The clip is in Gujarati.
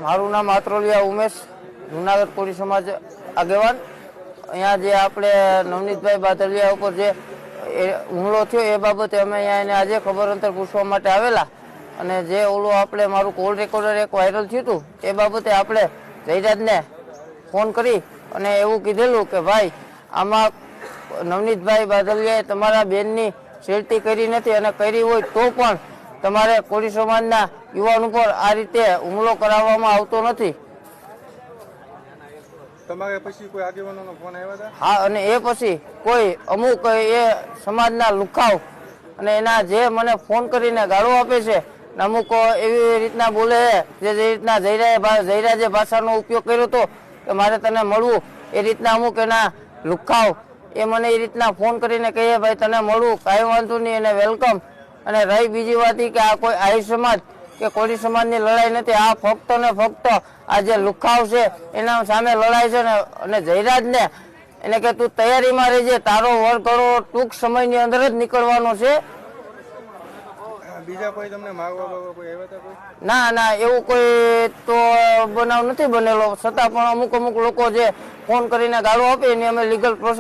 મારું નામ આત્રોલિયા ઉમેશ, જુનાગઢ કોળી સમાજ આગેવાન। અહીંયા જે આપણે નવનીતભાઈ બાદલિયા ઉપર જે હુમલો થયો એ બાબતે અમે અહીંયા એને આજે ખબર અંતર પૂછવા માટે આવેલા અને જે ઓલું આપણે મારું કોલ રેકોર્ડર એક વાયરલ થયું હતું એ બાબતે આપણે જયરાજને ફોન કરી અને એવું કીધેલું કે ભાઈ આમાં નવનીતભાઈ બાદલિયાએ તમારા બેનની છેડતી કરી નથી અને કરી હોય તો પણ તમારે કોળી સમાજના યુવાન ઉપર આ રીતે હુમલો કરાવવામાં આવતો નથી। તમારે પછી કોઈ આગેવાનોનો ફોન આવ્યા હતા? હા, અને એ પછી કોઈ અમુક એ સમાજના લુખાવ અને એના જે મને ફોન કરીને ગાળો આપે છે, અમુક એવી રીતના બોલે છે જે રીતના જયરાજે ભાષાનો ઉપયોગ કર્યો હતો કે મારે તને મળવું, એ રીતના અમુક એના લુખાવ એ મને એ રીતના ફોન કરીને કહીએ ભાઈ તને મળવું, કાંઈ વાંધો નહીં અને વેલકમ। અને રહી બીજી વાત કે આ કોઈ આહિર સમાજ કે કોળી સમાજની લડાઈ નથી, આ ફક્ત ને ફક્ત આ જે લુખાવ છે એના સામે લડાઈ છે ને। અને જયરાજને એને કે તું તૈયારીમાં રહેજે, તારો વરઘોડો ટૂંક સમયની અંદર જ નીકળવાનો છે। બીજા કોઈ તમને મારવા કોઈ આવ્યા હતા કોઈ? ના, એવું કોઈ તો બનાવ નથી બનેલો, છતાં પણ અમુક લોકો જે ફોન કરીને ગાળો આપે એની અમે લીગલ પ્રોસેસ